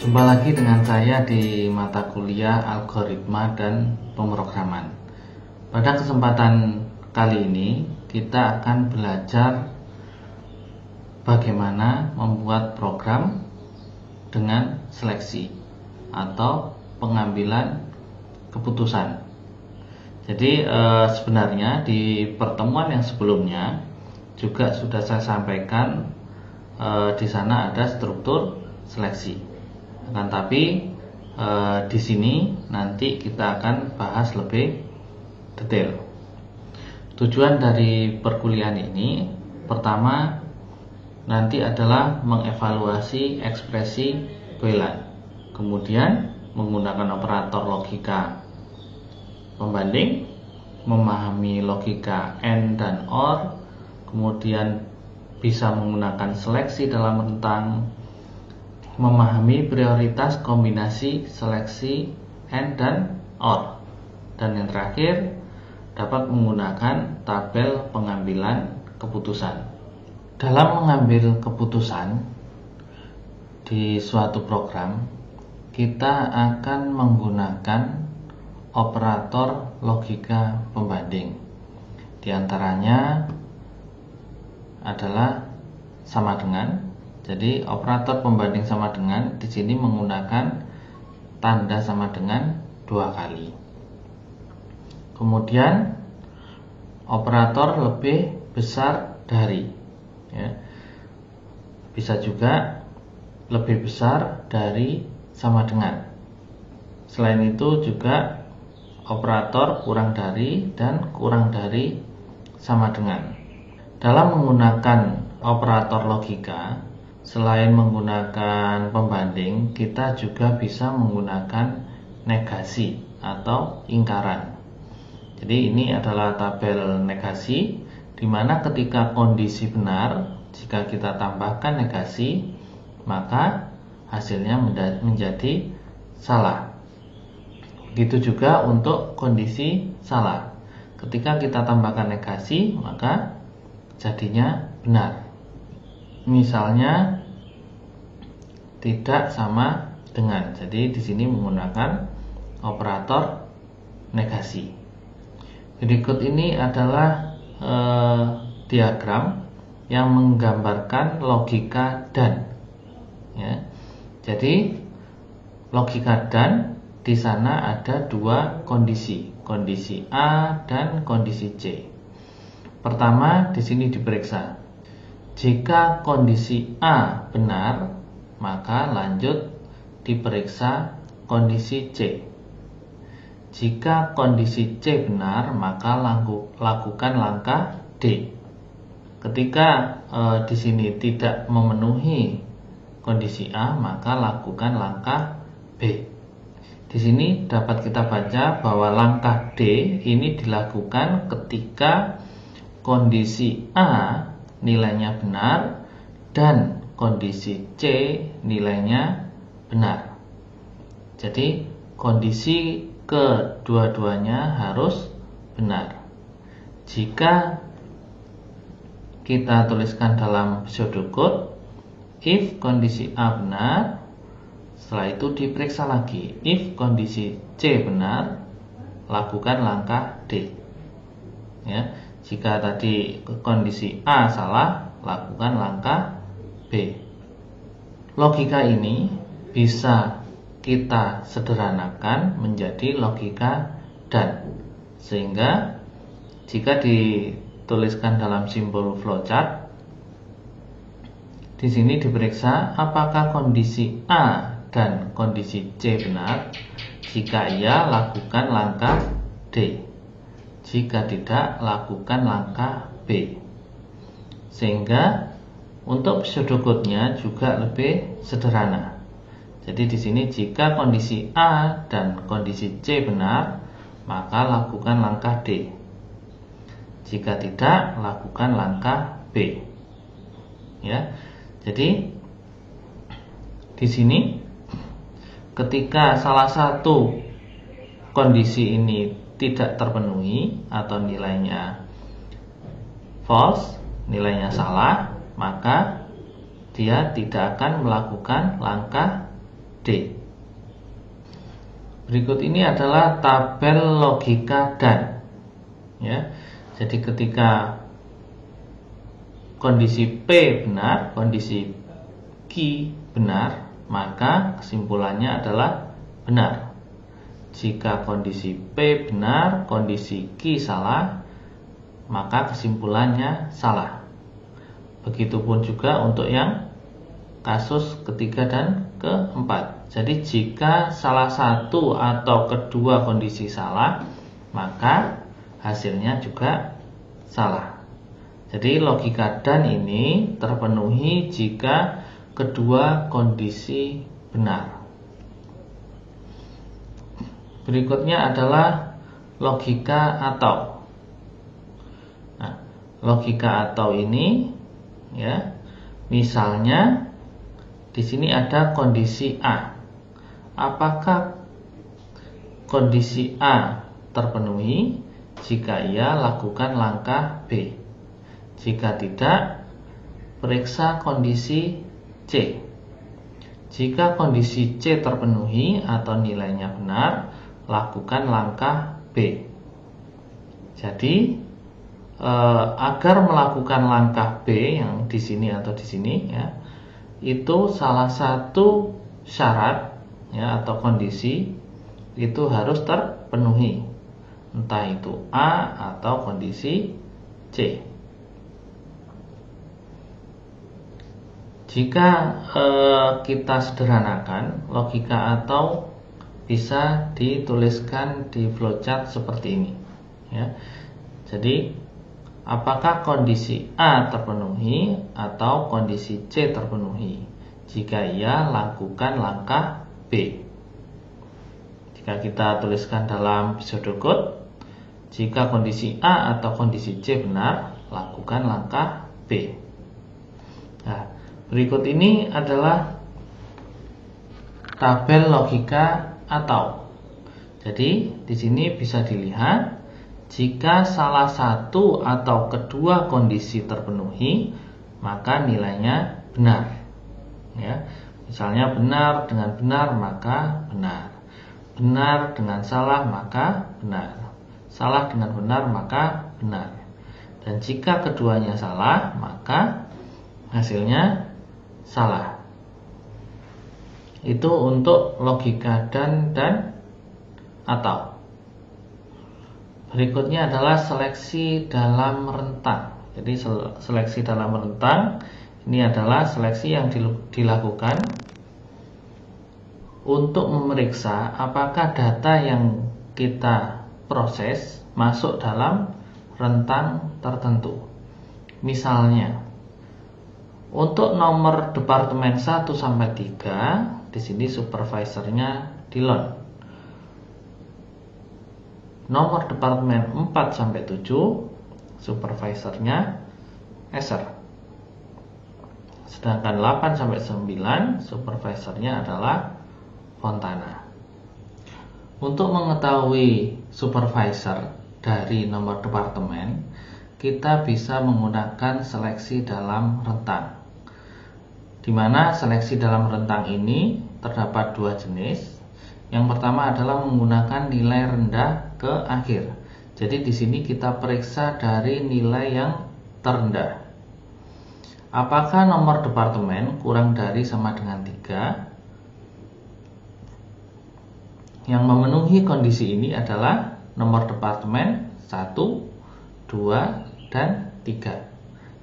Jumpa lagi dengan saya di mata kuliah algoritma dan pemrograman. Pada kesempatan kali ini kita akan belajar bagaimana membuat program dengan seleksi atau pengambilan keputusan. Jadi sebenarnya di pertemuan yang sebelumnya juga sudah saya sampaikan di sana ada struktur seleksi. Akan tapi di sini nanti kita akan bahas lebih detail. Tujuan dari perkuliahan ini pertama nanti adalah mengevaluasi ekspresi Boolean, kemudian menggunakan operator logika pembanding, memahami logika AND dan OR, kemudian bisa menggunakan seleksi dalam rentang, memahami prioritas kombinasi seleksi AND dan OR, dan yang terakhir dapat menggunakan tabel pengambilan keputusan. Dalam mengambil keputusan di suatu program, kita akan menggunakan operator logika pembanding. Di antaranya adalah sama dengan. Jadi operator pembanding sama dengan di sini menggunakan tanda sama dengan 2 kali. Kemudian operator lebih besar dari, ya. Bisa juga lebih besar dari sama dengan. Selain itu juga operator kurang dari dan kurang dari sama dengan. Dalam menggunakan operator logika, selain menggunakan pembanding, kita juga bisa menggunakan negasi atau ingkaran. Jadi ini adalah tabel negasi, di mana ketika kondisi benar, jika kita tambahkan negasi, maka hasilnya menjadi salah. Begitu juga untuk kondisi salah. Ketika kita tambahkan negasi, maka jadinya benar. Misalnya tidak sama dengan. Jadi di sini menggunakan operator negasi. Berikut ini adalah diagram yang menggambarkan logika dan. Ya. Jadi logika dan di sana ada 2 kondisi, kondisi A dan kondisi C. Pertama di sini diperiksa. Jika kondisi A benar, maka lanjut diperiksa kondisi C. Jika kondisi C benar, maka lakukan langkah D. Ketika di sini tidak memenuhi kondisi A, maka lakukan langkah B. Di sini dapat kita baca bahwa langkah D ini dilakukan ketika kondisi A nilainya benar dan kondisi C nilainya benar. Jadi kondisi kedua-duanya harus benar. Jika kita tuliskan dalam pseudocode, if kondisi A benar, setelah itu diperiksa lagi. If kondisi C benar, lakukan langkah D. Ya. Jika tadi kondisi A salah, lakukan langkah B. Logika ini bisa kita sederhanakan menjadi logika dan. Sehingga jika dituliskan dalam simbol flowchart, di sini diperiksa apakah kondisi A dan kondisi C benar. Jika iya, lakukan langkah D. Jika tidak, lakukan langkah B. Sehingga untuk pseudocode-nya juga lebih sederhana. Jadi di sini jika kondisi A dan kondisi C benar, maka lakukan langkah D. Jika tidak, lakukan langkah B. Ya. Jadi di sini ketika salah satu kondisi ini tidak terpenuhi atau nilainya false, nilainya salah, maka dia tidak akan melakukan langkah D. Berikut ini adalah tabel logika dan, ya. Jadi ketika kondisi P benar, kondisi Q benar, maka kesimpulannya adalah benar. Jika kondisi P benar, kondisi Q salah, maka kesimpulannya salah. Begitupun juga untuk yang kasus ketiga dan keempat. Jadi jika salah satu atau kedua kondisi salah, maka hasilnya juga salah. Jadi logika dan ini terpenuhi jika kedua kondisi benar. Berikutnya adalah logika atau. Nah, logika atau ini, ya, misalnya di sini ada kondisi A. Apakah kondisi A terpenuhi? Jika iya, lakukan langkah B. Jika tidak, periksa kondisi C. Jika kondisi C terpenuhi atau nilainya benar, lakukan langkah B. Jadi agar melakukan langkah B yang di sini atau di sini, ya, itu salah satu syarat, ya, atau kondisi itu harus terpenuhi, entah itu A atau kondisi C. Jika kita sederhanakan, logika atau bisa dituliskan di flowchart seperti ini, ya. Jadi apakah kondisi A terpenuhi atau kondisi C terpenuhi? Jika iya, lakukan langkah B. Jika kita tuliskan dalam pseudocode, jika kondisi A atau kondisi C benar, lakukan langkah B. Nah, berikut ini adalah tabel logika atau. Jadi di sini bisa dilihat jika salah satu atau kedua kondisi terpenuhi, maka nilainya benar. Ya, misalnya benar dengan benar maka benar. Benar dengan salah maka benar. Salah dengan benar maka benar. Dan jika keduanya salah, maka hasilnya salah. Itu untuk logika dan atau. Berikutnya adalah seleksi dalam rentang. Jadi seleksi dalam rentang ini adalah seleksi yang dilakukan untuk memeriksa apakah data yang kita proses masuk dalam rentang tertentu. Misalnya, untuk nomor departemen 1 sampai 3, di sini supervisornya Dillon. Nomor departemen 4 sampai 7, supervisornya Esser. Sedangkan 8 sampai 9, supervisornya adalah Fontana. Untuk mengetahui supervisor dari nomor departemen, kita bisa menggunakan seleksi dalam rentang. Di mana seleksi dalam rentang ini terdapat dua jenis. Yang pertama adalah menggunakan nilai rendah ke akhir. Jadi di sini kita periksa dari nilai yang terendah. Apakah nomor departemen kurang dari sama dengan 3? Yang memenuhi kondisi ini adalah nomor departemen 1, 2, dan 3.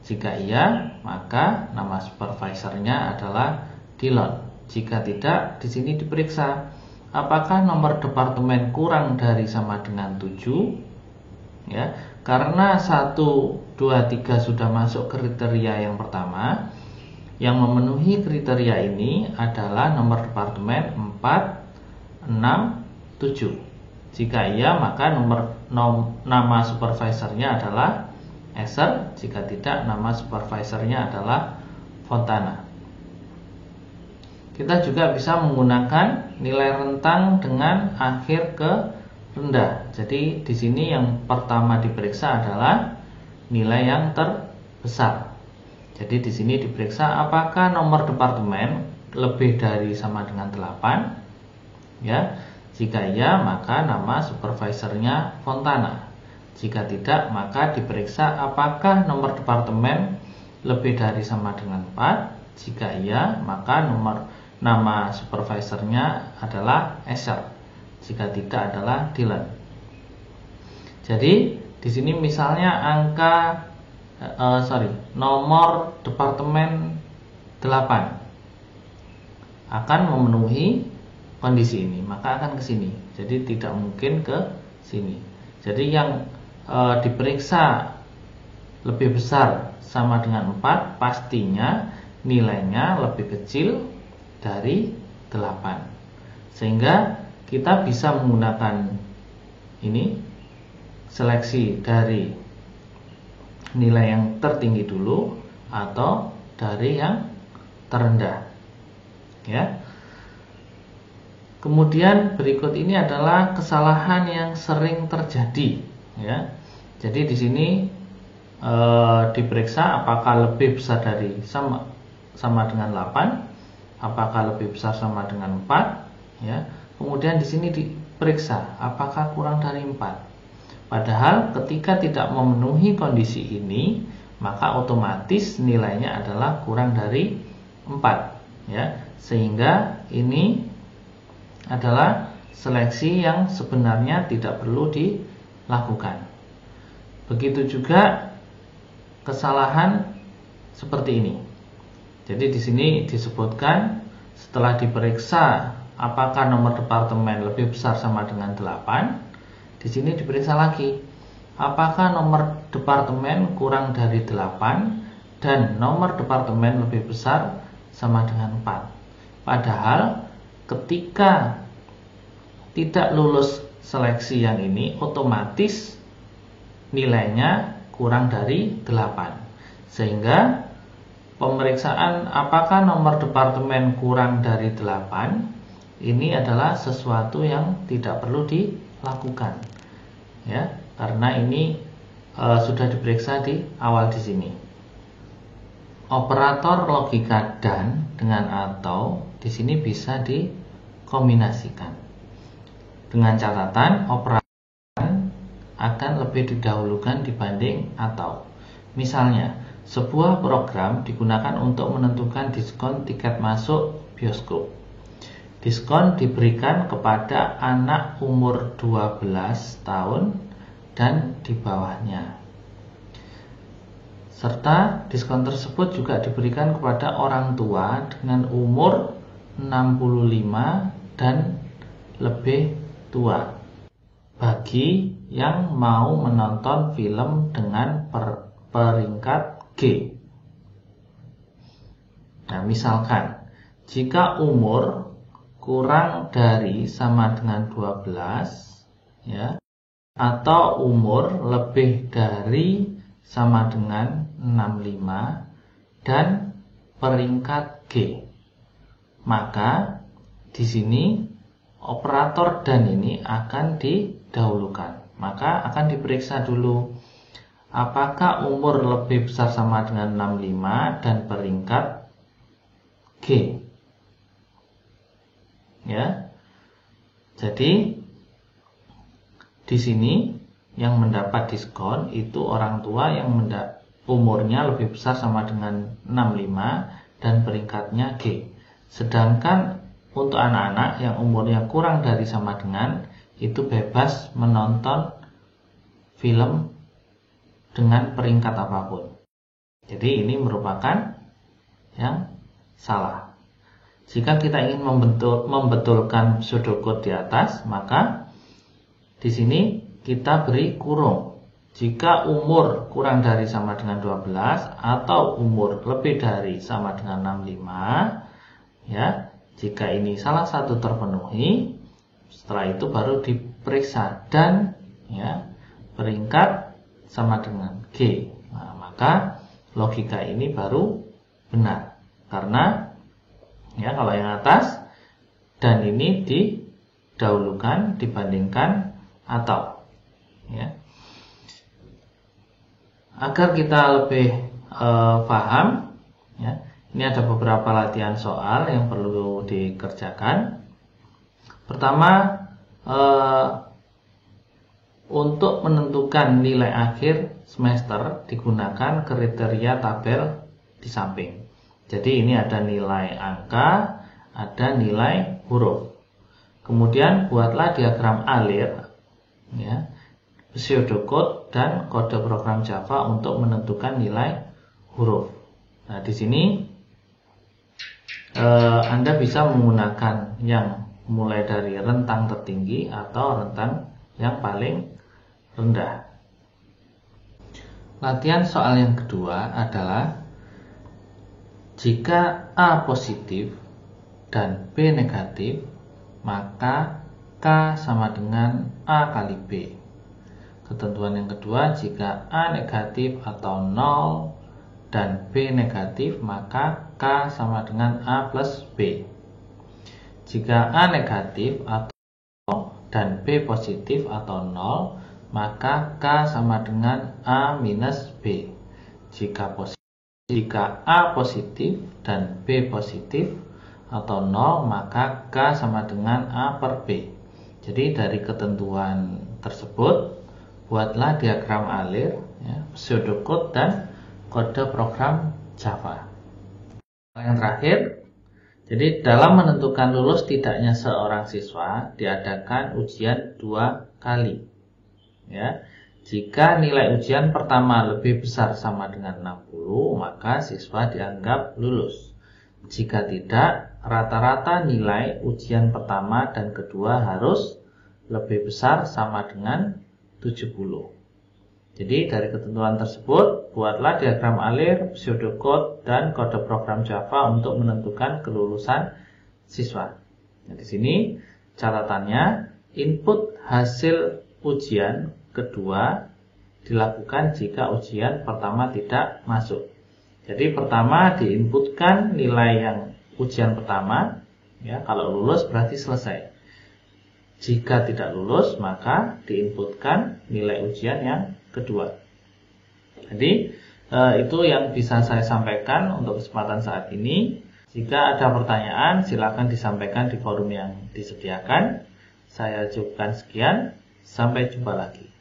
Jika iya, maka nama supervisornya adalah Dillon. Jika tidak, di sini diperiksa apakah nomor departemen kurang dari sama dengan 7, ya. Karena 1, 2, 3 sudah masuk kriteria yang pertama. Yang memenuhi kriteria ini adalah nomor departemen 4, 6, 7. Jika iya, maka nama supervisornya adalah Esser. Jika tidak, nama supervisornya adalah Fontana. Kita juga bisa menggunakan nilai rentang dengan akhir ke rendah. Jadi di sini yang pertama diperiksa adalah nilai yang terbesar. Jadi di sini diperiksa apakah nomor departemen lebih dari sama dengan 8? Ya, jika iya maka nama supervisornya Fontana. Jika tidak maka diperiksa apakah nomor departemen lebih dari sama dengan 4. Jika iya maka nama supervisornya adalah Escher. Jika tidak adalah Dylan. Jadi di sini misalnya nomor departemen 8 akan memenuhi kondisi ini, maka akan ke sini. Jadi tidak mungkin ke sini. Jadi yang diperiksa lebih besar sama dengan 4, pastinya nilainya lebih kecil dari 8. Sehingga kita bisa menggunakan ini, seleksi dari nilai yang tertinggi dulu atau dari yang terendah. Ya. Kemudian berikut ini adalah kesalahan yang sering terjadi. Ya. Jadi di sini diperiksa apakah lebih besar dari sama dengan 8, apakah lebih besar sama dengan 4. Ya. Kemudian di sini diperiksa apakah kurang dari 4. Padahal ketika tidak memenuhi kondisi ini, maka otomatis nilainya adalah kurang dari 4. Ya. Sehingga ini adalah seleksi yang sebenarnya tidak perlu dilakukan. Begitu juga kesalahan seperti ini. Jadi di sini disebutkan setelah diperiksa apakah nomor departemen lebih besar sama dengan 8, di sini diperiksa lagi apakah nomor departemen kurang dari 8 dan nomor departemen lebih besar sama dengan 4. Padahal ketika tidak lulus seleksi yang ini, otomatis nilainya kurang dari 8. Sehingga pemeriksaan apakah nomor departemen kurang dari 8 ini adalah sesuatu yang tidak perlu dilakukan. Ya, karena ini sudah diperiksa di awal di sini. Operator logika dan dengan atau di sini bisa dikombinasikan. Dengan catatan operator akan lebih didahulukan dibanding atau. Misalnya, sebuah program digunakan untuk menentukan diskon tiket masuk bioskop. Diskon diberikan kepada anak umur 12 tahun dan di bawahnya. Serta diskon tersebut juga diberikan kepada orang tua dengan umur 65 dan lebih tua, bagi yang mau menonton film dengan peringkat G. Nah, misalkan jika umur kurang dari sama dengan 12, ya, atau umur lebih dari sama dengan 65 dan peringkat G, maka di sini operator dan ini akan didahulukan. Maka akan diperiksa dulu apakah umur lebih besar sama dengan 65 dan peringkat G. Ya. Jadi di sini yang mendapat diskon itu orang tua yang umurnya lebih besar sama dengan 65 dan peringkatnya G. Sedangkan untuk anak-anak yang umurnya kurang dari sama dengan itu bebas menonton film dengan peringkat apapun. Jadi ini merupakan yang salah. Jika kita ingin membetulkan pseudocode di atas, maka di sini kita beri kurung. Jika umur kurang dari sama dengan 12 atau umur lebih dari sama dengan 65, ya, jika ini salah satu terpenuhi, setelah itu baru diperiksa dan ya, peringkat sama dengan G. Nah, maka logika ini baru benar. Karena ya, kalau yang atas dan ini didahulukan dibandingkan atau, ya. Agar kita lebih paham, ya, Ini ada beberapa latihan soal yang perlu dikerjakan. Pertama, untuk menentukan nilai akhir semester digunakan kriteria tabel di samping. Jadi ini ada nilai angka, ada nilai huruf. Kemudian buatlah diagram alir, ya, pseudocode dan kode program Java untuk menentukan nilai huruf. Nah, di sini Anda bisa menggunakan yang mulai dari rentang tertinggi atau rentang yang paling rendah. Latihan soal yang kedua adalah jika A positif dan B negatif, maka K sama dengan A kali B. Ketentuan yang kedua, jika A negatif atau 0 dan B negatif, maka K sama dengan A plus B. Jika A negatif atau dan B positif atau 0, maka K sama dengan A minus B. Jika A positif dan B positif atau 0, maka K sama dengan A per B. Jadi dari ketentuan tersebut, buatlah diagram alir, ya, pseudocode dan kode program Java. Yang terakhir, jadi dalam menentukan lulus tidaknya seorang siswa, diadakan ujian 2 kali. Ya, jika nilai ujian pertama lebih besar sama dengan 60, maka siswa dianggap lulus. Jika tidak, rata-rata nilai ujian pertama dan kedua harus lebih besar sama dengan 70. Jadi dari ketentuan tersebut, buatlah diagram alir, pseudocode, dan kode program Java untuk menentukan kelulusan siswa. Nah, di sini catatannya, input hasil ujian kedua dilakukan jika ujian pertama tidak masuk. Jadi pertama diinputkan nilai yang ujian pertama, ya, kalau lulus berarti selesai. Jika tidak lulus, maka diinputkan nilai ujian yang kedua. Jadi itu yang bisa saya sampaikan untuk kesempatan saat ini. Jika ada pertanyaan, silakan disampaikan di forum yang disediakan. Saya cukupkan sekian. Sampai jumpa lagi.